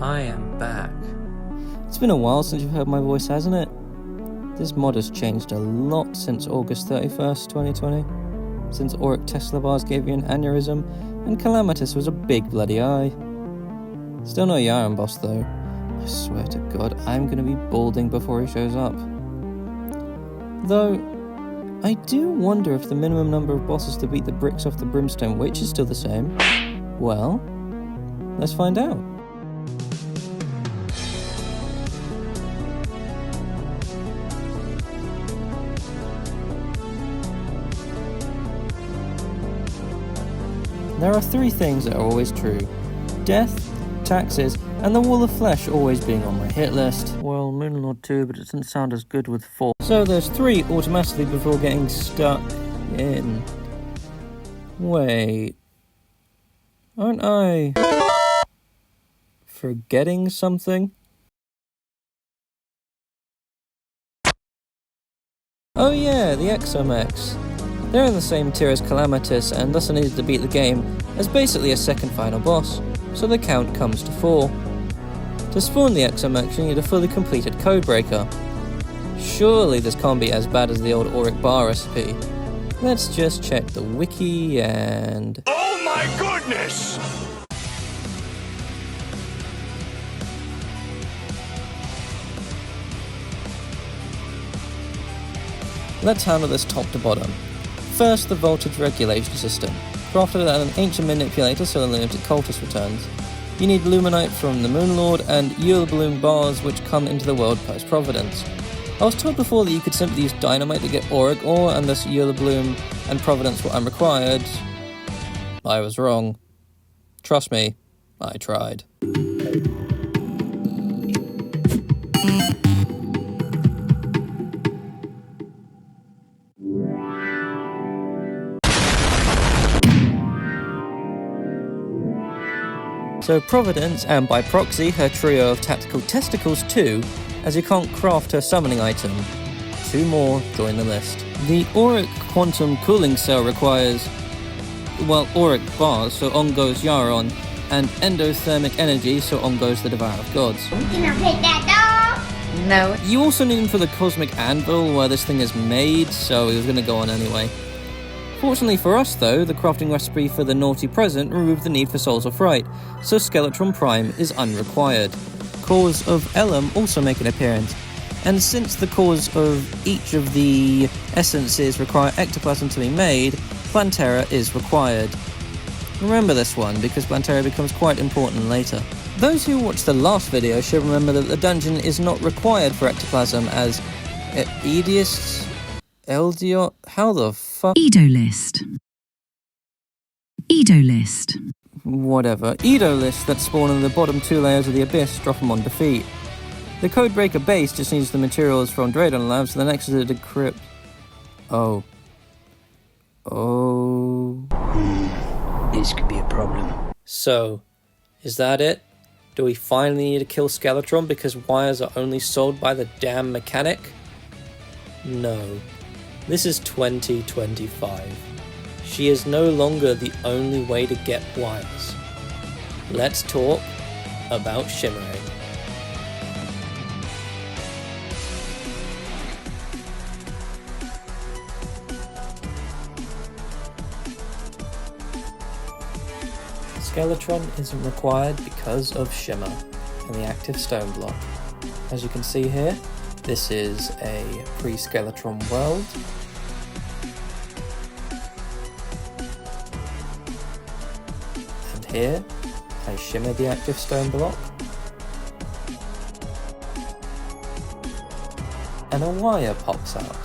I am back. It's been a while since you've heard my voice, hasn't it? This mod has changed a lot since August 31st, 2020. Since Auric Tesla bars gave you an aneurysm, and Calamitous was a big bloody eye. Still no Yaron boss though. I swear to God, I'm gonna be balding before he shows up. Though, I do wonder if the minimum number of bosses to beat the bricks off the Brimstone Witch is still the same. Well, let's find out. There are three things that are always true. Death, taxes, and the Wall of Flesh always being on my hit list. Well, Moonlord too, but it doesn't sound as good with 4. So there's 3 automatically before getting stuck in. Wait. Aren't I forgetting something? Oh yeah, the Exomex. They're in the same tier as Calamitous and thus are needed to beat the game as basically a second final boss, so the count comes to 4. To spawn the Exomex you need a fully completed Codebreaker. Surely this can't be as bad as the old Auric bar recipe. Let's just check the wiki and... Oh my goodness! Let's handle this top to bottom. First, the voltage regulation system. Crafted at an ancient manipulator so the limited cultist returns. You need Luminite from the Moonlord and Yule Bloom bars which come into the world post-Providence. I was told before that you could simply use Dynamite to get Auric ore and thus Yule Bloom and Providence were unrequired. I was wrong. Trust me, I tried. So Providence, and by proxy her trio of tactical testicles too, as you can't craft her summoning item. 2 more join the list. The Auric Quantum Cooling Cell requires, well, Auric bars, so on goes Yaron, and Endothermic Energy, so on goes the Devourer of Gods. Can I take that dog? No. You also need them for the Cosmic Anvil, where this thing is made, so it was going to go on anyway. Fortunately for us though, the crafting recipe for the Naughty Present removed the need for Souls of Fright, so Skeletron Prime is unrequired. Cores of Elam also make an appearance, and since the cores of each of the essences require ectoplasm to be made, Plantera is required. Remember this one, because Plantera becomes quite important later. Those who watched the last video should remember that the dungeon is not required for ectoplasm as Edius... Eldiot? How the fuck? Edolist. Edolist. Whatever. Edolist that spawn in the bottom 2 layers of the Abyss drop them on defeat. The Codebreaker base just needs the materials from Dradon Labs, so the next is to decrypt. Oh. This could be a problem. So, is that it? Do we finally need to kill Skeletron because wires are only sold by the damn mechanic? No. This is 2025. She is no longer the only way to get wires. Let's talk about shimmering. Skeletron isn't required because of Shimmer and the active stone block. As you can see here, this is a pre-Skeletron world. And here, I shimmer the active stone block. And a wire pops out.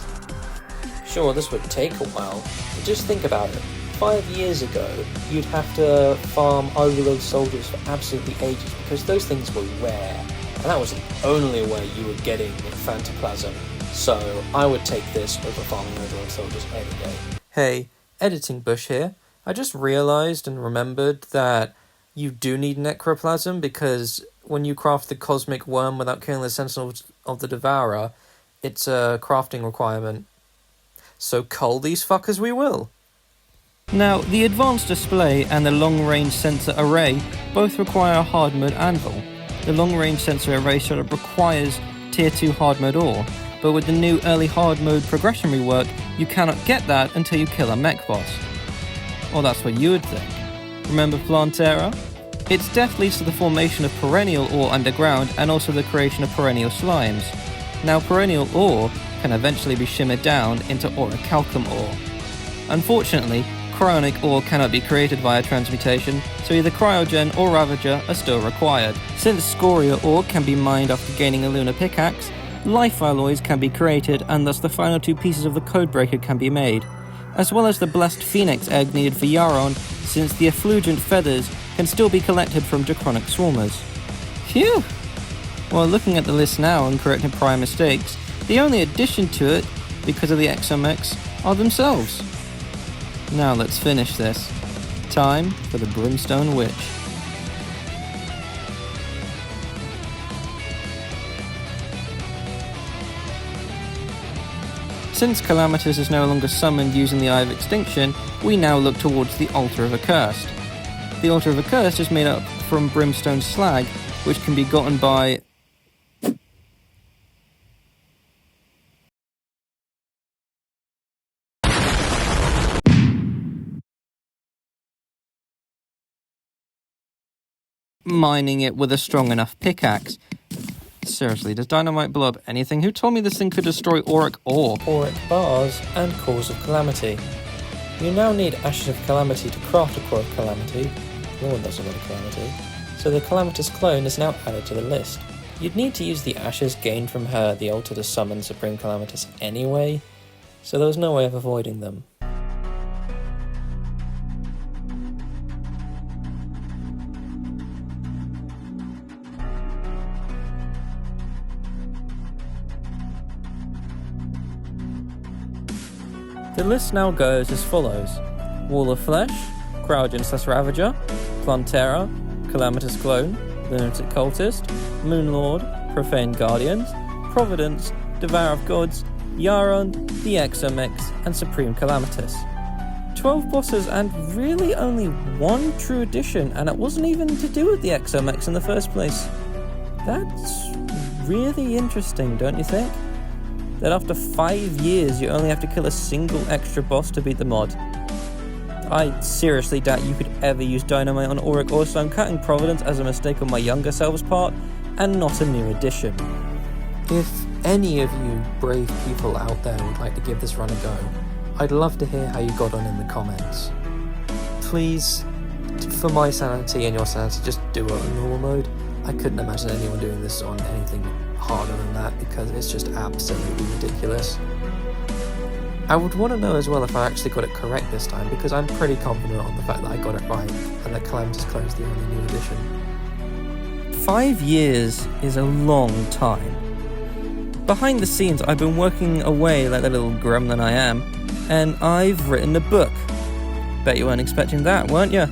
Sure, this would take a while, but just think about it. 5 years ago, you'd have to farm Overload Soldiers for absolutely ages because those things were rare. And that was the only way you were getting Phantoplasm, so I would take this over farming Overlord Soldiers any day. Hey, Editing Bush here. I just realised and remembered that you do need Necroplasm because when you craft the Cosmic Worm without killing the Sentinels of the Devourer, it's a crafting requirement. So cull these fuckers we will. Now, the Advanced Display and the Long Range Sensor Array both require a hard mode anvil. the long-range sensor eraser requires Tier 2 hard mode ore, but with the new early hard mode progression rework, you cannot get that until you kill a mech boss. Or that's what you would think. Remember Plantera? Its death leads to the formation of perennial ore underground and also the creation of perennial slimes. Now perennial ore can eventually be shimmered down into orichalcum ore. Unfortunately, cryonic ore cannot be created via transmutation, so either cryogen or ravager are still required. Since scoria ore can be mined after gaining a lunar pickaxe, life alloys can be created and thus the final two pieces of the Codebreaker can be made, as well as the blessed phoenix egg needed for Yaron, since the effulgent feathers can still be collected from Draconic swarmers. Phew! While looking at the list now and correcting prior mistakes, the only addition to it, because of the exomechs, are themselves. Now let's finish this. Time for the Brimstone Witch. Since Calamitas is no longer summoned using the Eye of Extinction, we now look towards the Altar of Accursed. The Altar of Accursed is made up from brimstone slag, which can be gotten by mining it with a strong enough pickaxe. Seriously, does dynamite blow up anything? Who told me this thing could destroy auric ore? Auric bars and cores of calamity. You now need ashes of calamity to craft a core of calamity. No one does a lot of calamity. So the Calamitous clone is now added to the list. You'd need to use the ashes gained from her at the altar to summon Supreme Calamitous anyway, so there was no way of avoiding them. The list now goes as follows: Wall of Flesh, Cryogenesis Ravager, Plantera, Calamitous Clone, Lunatic Cultist, Moonlord, Profane Guardians, Providence, Devour of Gods, Yaron, the Exomechs, and Supreme Calamitous. 12 bosses and really only one true addition, and it wasn't even to do with the Exomechs in the first place. That's really interesting, don't you think? That after 5 years you only have to kill a single extra boss to beat the mod. I seriously doubt you could ever use dynamite on auric ore, so I'm cutting Providence as a mistake on my younger self's part, and not a new addition. If any of you brave people out there would like to give this run a go, I'd love to hear how you got on in the comments. Please, for my sanity and your sanity, just do it on normal mode. I couldn't imagine anyone doing this on anything harder than that, because it's just absolutely ridiculous. I would want to know as well if I actually got it correct this time, because I'm pretty confident on the fact that I got it right, and that Calamitous Clone is the only new addition. 5 years is a long time. Behind the scenes, I've been working away like the little gremlin I am, and I've written a book. Bet you weren't expecting that, weren't you?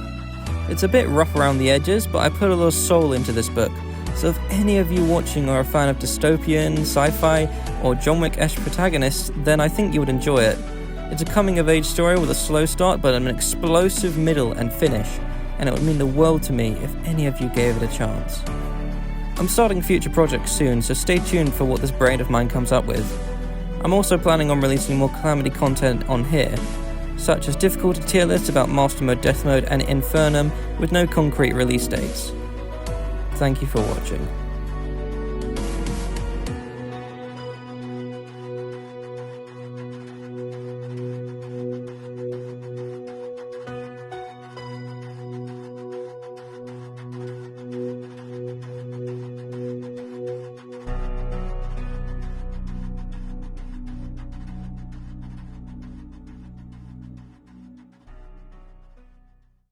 It's a bit rough around the edges, but I put a little soul into this book. So if any of you watching are a fan of dystopian, sci-fi, or John Wick-esque protagonists, then I think you would enjoy it. It's a coming-of-age story with a slow start but an explosive middle and finish, and it would mean the world to me if any of you gave it a chance. I'm starting future projects soon, so stay tuned for what this brain of mine comes up with. I'm also planning on releasing more Calamity content on here, such as difficulty tier lists about Master Mode, Death Mode, and Infernum with no concrete release dates. Thank you for watching.